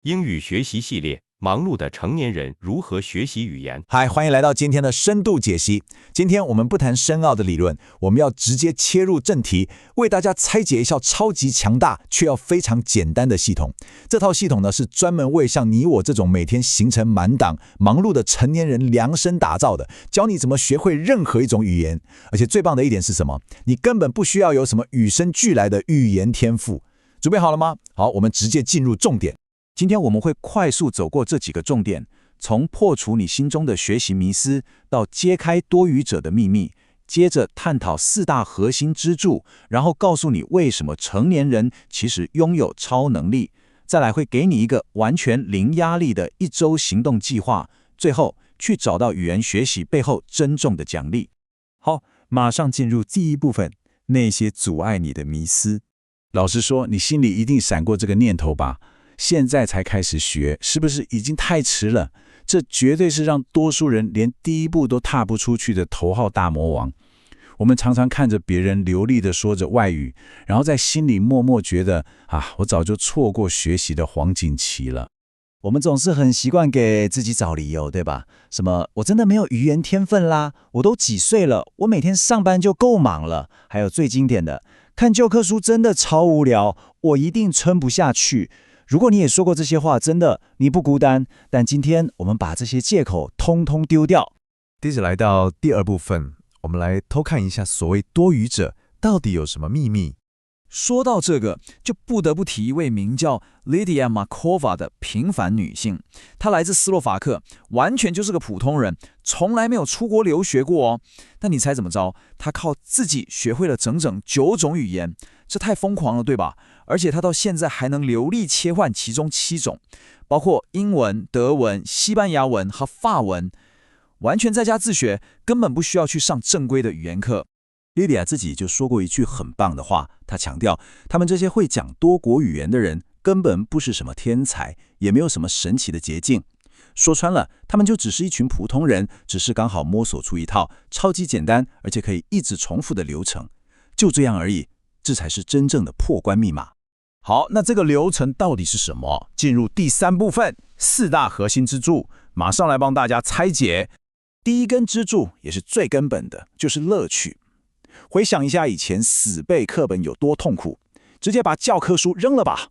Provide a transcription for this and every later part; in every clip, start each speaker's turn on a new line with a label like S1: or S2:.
S1: 英语学习系列：忙碌的成年人如何学习语言？
S2: 嗨，欢迎来到今天的深度解析。今天我们不谈深奥的理论，我们要直接切入正题，为大家拆解一套超级强大却要非常简单的系统。这套系统呢，是专门为像你我这种每天行程满档、忙碌的成年人量身打造的，教你怎么学会任何一种语言。而且最棒的一点是什么？你根本不需要有什么与生俱来的语言天赋。准备好了吗？好，我们直接进入重点。
S3: 今天我们会快速走过这几个重点，从破除你心中的学习迷思，到揭开多语者的秘密，接着探讨4大核心支柱，然后告诉你为什么成年人其实拥有超能力，再来会给你一个完全零压力的1周行动计划，最后去找到语言学习背后真正的奖励。好，马上进入第一部分，那些阻碍你的迷思。
S2: 老实说，你心里一定闪过这个念头吧？现在才开始学，是不是已经太迟了？这绝对是让多数人连第一步都踏不出去的头号大魔王。我们常常看着别人流利地说着外语，然后在心里默默觉得我早就错过学习的黄金期了。
S4: 我们总是很习惯给自己找理由，对吧？什么我真的没有语言天分啦，我都几岁了，我每天上班就够忙了。还有最经典的，看教科书真的超无聊，我一定撑不下去。如果你也说过这些话，真的你不孤单。但今天我们把这些借口通通丢掉。
S5: 接着来到第二部分，我们来偷看一下所谓多语者到底有什么秘密。
S3: 说到这个，就不得不提一位名叫 Lidia Markova 的平凡女性。她来自斯洛伐克，完全就是个普通人，从来没有出国留学过哦。但你猜怎么着？她靠自己学会了整整9种语言，这太疯狂了，对吧？而且她到现在还能流利切换其中7种，包括英文、德文、西班牙文和法文，完全在家自学，根本不需要去上正规的语言课。
S4: 莉莉亚自己就说过一句很棒的话，她强调，他们这些会讲多国语言的人根本不是什么天才，也没有什么神奇的捷径。说穿了，他们就只是一群普通人，只是刚好摸索出一套超级简单而且可以一直重复的流程，就这样而已。这才是真正的破关密码。
S2: 好，那这个流程到底是什么？进入第3部分，4大核心支柱，马上来帮大家拆解。第一根支柱也是最根本的，就是乐趣。回想一下以前死背课本有多痛苦，直接把教科书扔了吧。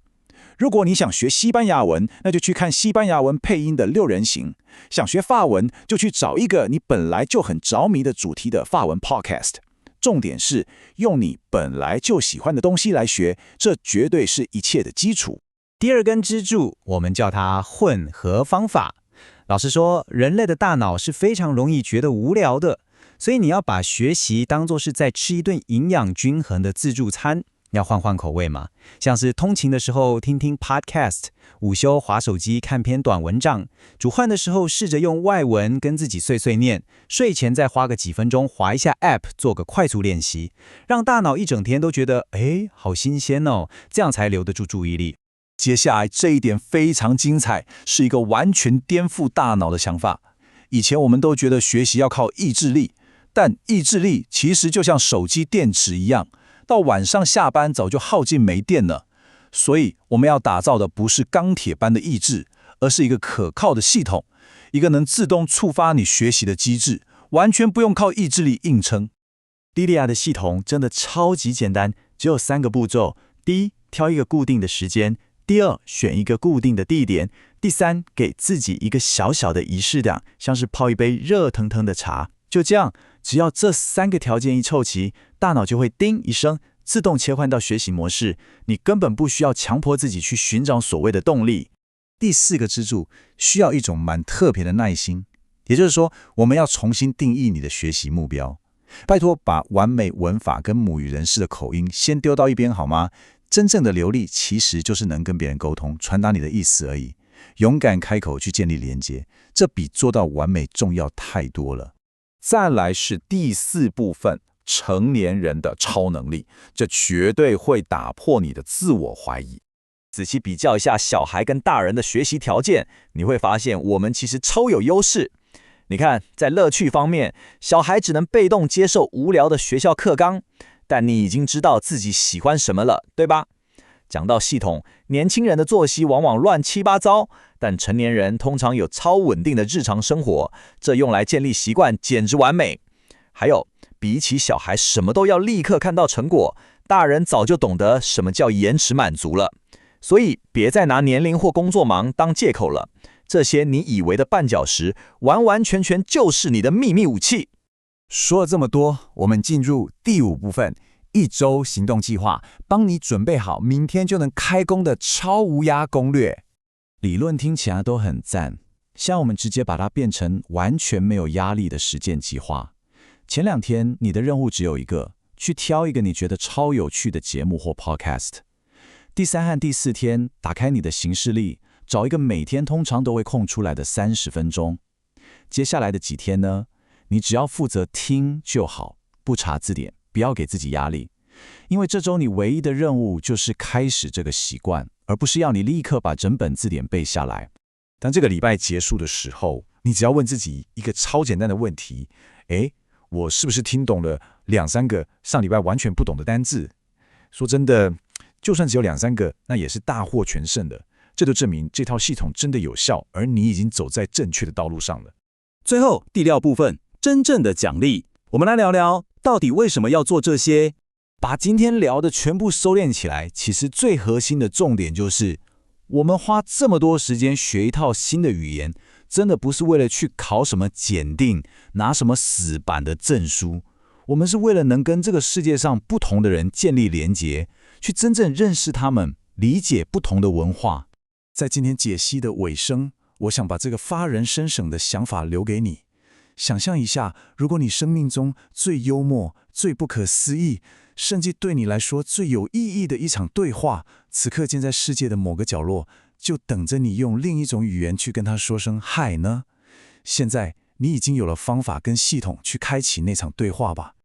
S2: 如果你想学西班牙文，那就去看西班牙文配音的6人行；想学法文，就去找一个你本来就很着迷的主题的法文 podcast。重点是用你本来就喜欢的东西来学，这绝对是一切的基础。
S6: 第2根支柱，我们叫它混合方法。老实说，人类的大脑是非常容易觉得无聊的，所以你要把学习当作是在吃一顿营养均衡的自助餐，要换换口味嘛。像是通勤的时候听听 podcast， 午休滑手机看篇短文章，煮饭的时候试着用外文跟自己碎碎念，睡前再花个几分钟滑一下 app 做个快速练习，让大脑一整天都觉得好新鲜哦，这样才留得住注意力。
S2: 接下来这一点非常精彩，是一个完全颠覆大脑的想法。以前我们都觉得学习要靠意志力，但意志力其实就像手机电池一样，到晚上下班早就耗尽没电了。所以我们要打造的不是钢铁般的意志，而是一个可靠的系统，一个能自动触发你学习的机制，完全不用靠意志力硬撑。
S4: 莉莉亚的系统真的超级简单，只有3个步骤。第一，挑一个固定的时间；第2，选一个固定的地点；第3，给自己一个小小的仪式感，像是泡一杯热腾腾的茶。就这样，只要这3个条件一凑齐，大脑就会叮一声，自动切换到学习模式，你根本不需要强迫自己去寻找所谓的动力。
S2: 第4个支柱需要一种蛮特别的耐心，也就是说，我们要重新定义你的学习目标。拜托，把完美文法跟母语人士的口音先丢到一边好吗？真正的流利其实就是能跟别人沟通，传达你的意思而已。勇敢开口去建立连接，这比做到完美重要太多了。再来是第4部分，成年人的超能力，这绝对会打破你的自我怀疑。
S4: 仔细比较一下小孩跟大人的学习条件，你会发现我们其实超有优势。你看，在乐趣方面，小孩只能被动接受无聊的学校课纲，但你已经知道自己喜欢什么了，对吧？
S2: 讲到系统，年轻人的作息往往乱七八糟，但成年人通常有超稳定的日常生活，这用来建立习惯简直完美。还有，比起小孩什么都要立刻看到成果，大人早就懂得什么叫延迟满足了。所以别再拿年龄或工作忙当借口了，这些你以为的绊脚石，完完全全就是你的秘密武器。
S3: 说了这么多，我们进入第5部分，1周行动计划，帮你准备好明天就能开工的超无压攻略。
S2: 理论听起来都很赞，像我们直接把它变成完全没有压力的实践计划。前2天你的任务只有一个，去挑一个你觉得超有趣的节目或 podcast。第3和第4天，打开你的行事历，找一个每天通常都会空出来的30分钟。接下来的几天呢，你只要负责听就好，不查字典，不要给自己压力。因为这周你唯一的任务就是开始这个习惯，而不是要你立刻把整本字典背下来。
S7: 当这个礼拜结束的时候，你只要问自己一个超简单的问题：我是不是听懂了2、3个上礼拜完全不懂的单字？说真的，就算只有2、3个，那也是大获全胜的。这就证明这套系统真的有效，而你已经走在正确的道路上了。
S8: 最后第6部分，真正的奖励，我们来聊聊到底为什么要做这些。
S2: 把今天聊的全部收敛起来，其实最核心的重点就是，我们花这么多时间学一套新的语言，真的不是为了去考什么检定，拿什么死板的证书，我们是为了能跟这个世界上不同的人建立连结，去真正认识他们，理解不同的文化。
S7: 在今天解析的尾声，我想把这个发人深省的想法留给你。想象一下，如果你生命中最幽默、最不可思议，甚至对你来说最有意义的一场对话，此刻建在世界的某个角落，就等着你用另一种语言去跟他说声嗨呢？现在你已经有了方法跟系统去开启那场对话吧。